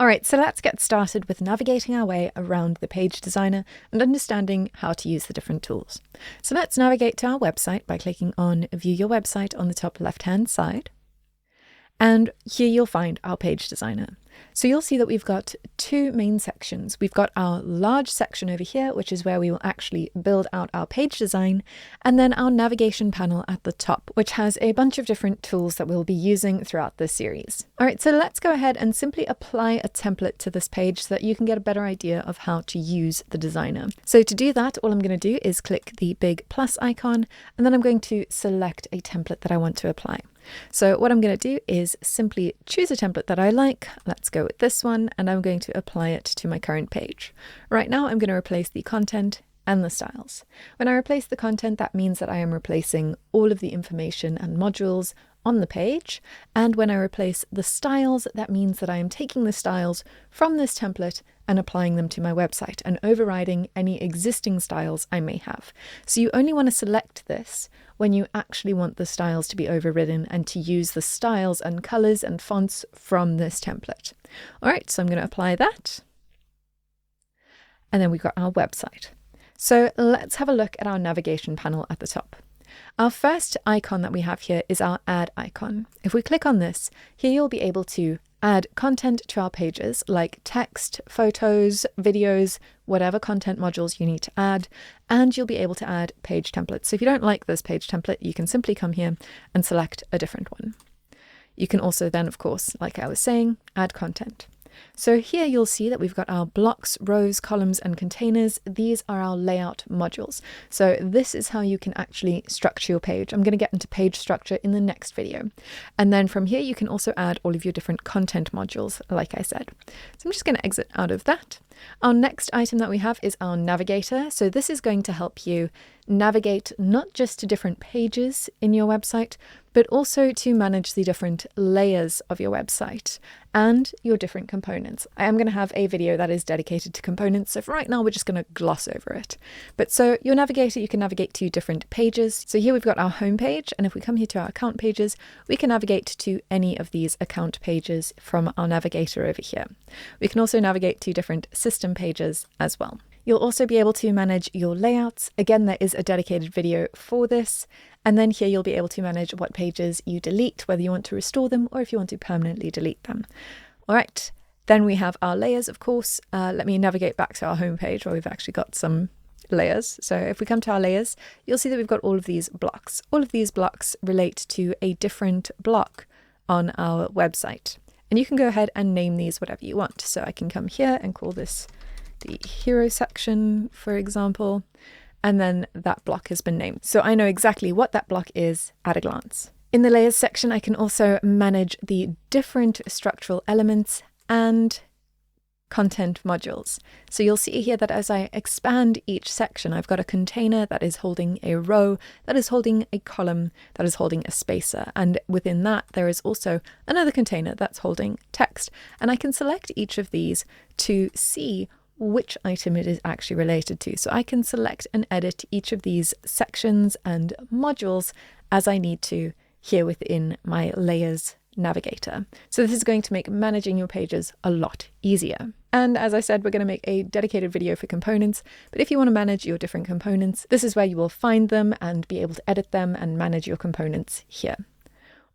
Alright, so let's get started with navigating our way around the page designer and understanding how to use the different tools. So let's navigate to our website by clicking on View Your Website on the top left-hand side. And here you'll find our page designer. So you'll see that we've got two main sections. We've got our large section over here, which is where we will actually build out our page design, and then our navigation panel at the top, which has a bunch of different tools that we'll be using throughout this series. All right, so let's go ahead and simply apply a template to this page so that you can get a better idea of how to use the designer. So to do that, all I'm going to do is click the big plus icon, and then I'm going to select a template that I want to apply. So what I'm going to do is simply choose a template that I like. Let's go with this one, and I'm going to apply it to my current page. Right now, I'm going to replace the content and the styles. When I replace the content, that means that I am replacing all of the information and modules on the page. And when I replace the styles, that means that I am taking the styles from this template and applying them to my website and overriding any existing styles I may have. So you only want to select this when you actually want the styles to be overridden and to use the styles and colors and fonts from this template. All right, so I'm going to apply that. And then we've got our website. So let's have a look at our navigation panel at the top. Our first icon that we have here is our add icon. If we click on this, here you'll be able to add content to our pages like text, photos, videos, whatever content modules you need to add, and you'll be able to add page templates. So if you don't like this page template, you can simply come here and select a different one. You can also then, of course, like I was saying, add content. So here you'll see that we've got our blocks, rows, columns, and containers. These are our layout modules. So this is how you can actually structure your page. I'm going to get into page structure in the next video. And then from here, you can also add all of your different content modules, like I said. So I'm just going to exit out of that. Our next item that we have is our navigator. So this is going to help you navigate not just to different pages in your website, but also to manage the different layers of your website and your different components. I am going to have a video that is dedicated to components, so for right now we're just going to gloss over it. But so your navigator, you can navigate to different pages. So here we've got our home page, and if we come here to our account pages, we can navigate to any of these account pages from our navigator over here. We can also navigate to different system pages as well. You'll also be able to manage your layouts. Again, there is a dedicated video for this. And then here you'll be able to manage what pages you delete, whether you want to restore them or if you want to permanently delete them. All right, then we have our layers, of course. Let me navigate back to our home page where we've actually got some layers. So if we come to our layers, you'll see that we've got all of these blocks. All of these blocks relate to a different block on our website. And you can go ahead and name these whatever you want. So I can come here and call this the hero section, for example, and then that block has been named. So I know exactly what that block is at a glance. In the layers section, I can also manage the different structural elements and content modules. So you'll see here that as I expand each section, I've got a container that is holding a row, that is holding a column, that is holding a spacer. And within that, there is also another container that's holding text. And I can select each of these to see which item it is actually related to. So I can select and edit each of these sections and modules as I need to here within my layers navigator. So this is going to make managing your pages a lot easier. And as I said, we're going to make a dedicated video for components, but if you want to manage your different components, this is where you will find them and be able to edit them and manage your components here.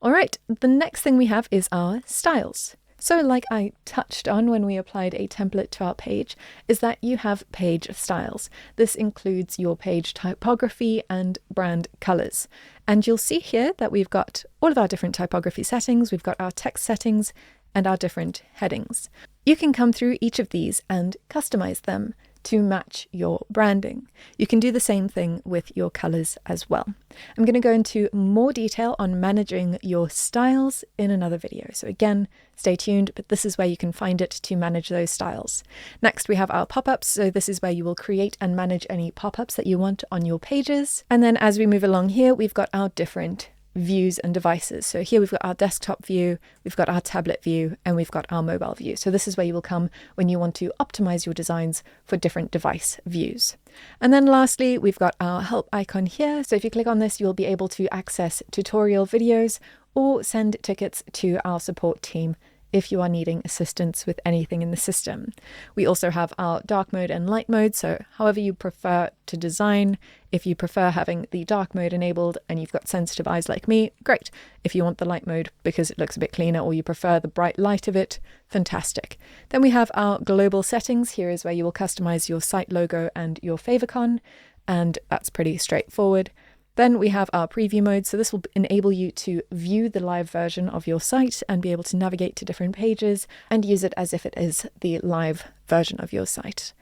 All right, the next thing we have is our styles. So like I touched on when we applied a template to our page, is that you have page styles. This includes your page typography and brand colors. And you'll see here that we've got all of our different typography settings, we've got our text settings and our different headings. You can come through each of these and customize them to match your branding. You can do the same thing with your colors as well. I'm going to go into more detail on managing your styles in another video. So again, stay tuned, but this is where you can find it to manage those styles. Next, we have our pop-ups. So this is where you will create and manage any pop-ups that you want on your pages. And then as we move along here, we've got our different views and devices. So here we've got our desktop view, we've got our tablet view, and we've got our mobile view. So this is where you will come when you want to optimize your designs for different device views. And then lastly, we've got our help icon here. So if you click on this, you'll be able to access tutorial videos or send tickets to our support team if you are needing assistance with anything in the system. We also have our dark mode and light mode, so however you prefer to design. If you prefer having the dark mode enabled and you've got sensitive eyes like me, great. If you want the light mode because it looks a bit cleaner or you prefer the bright light of it, fantastic. Then we have our global settings. Here is where you will customize your site logo and your favicon, and that's pretty straightforward. Then we have our preview mode, so this will enable you to view the live version of your site and be able to navigate to different pages and use it as if it is the live version of your site.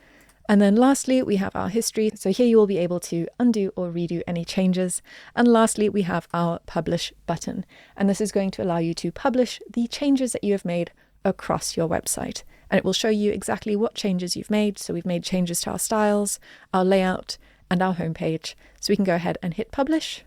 And then lastly, we have our history. So here you will be able to undo or redo any changes. And lastly, we have our publish button. And this is going to allow you to publish the changes that you have made across your website. And it will show you exactly what changes you've made. So we've made changes to our styles, our layout, and our homepage. So we can go ahead and hit publish,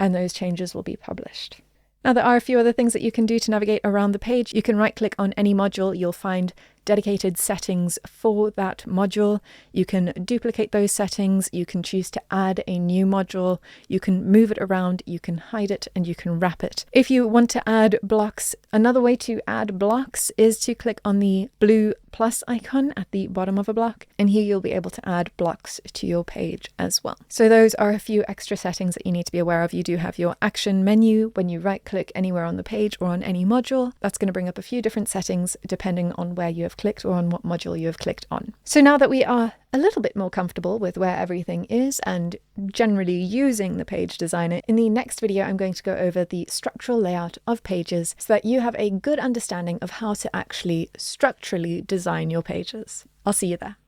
and those changes will be published. Now, there are a few other things that you can do to navigate around the page. You can right-click on any module. You'll find dedicated settings for that module. You can duplicate those settings. You can choose to add a new module. You can move it around. You can hide it, and you can wrap it. If you want to add blocks, another way to add blocks is to click on the blue plus icon at the bottom of a block, and here you'll be able to add blocks to your page as well. So those are a few extra settings that you need to be aware of. You do have your action menu. When you right-click anywhere on the page or on any module, that's going to bring up a few different settings depending on where you have clicked or on what module you have clicked on. So now that we are a little bit more comfortable with where everything is and generally using the page designer, in the next video I'm going to go over the structural layout of pages so that you have a good understanding of how to actually structurally design your pages. I'll see you there.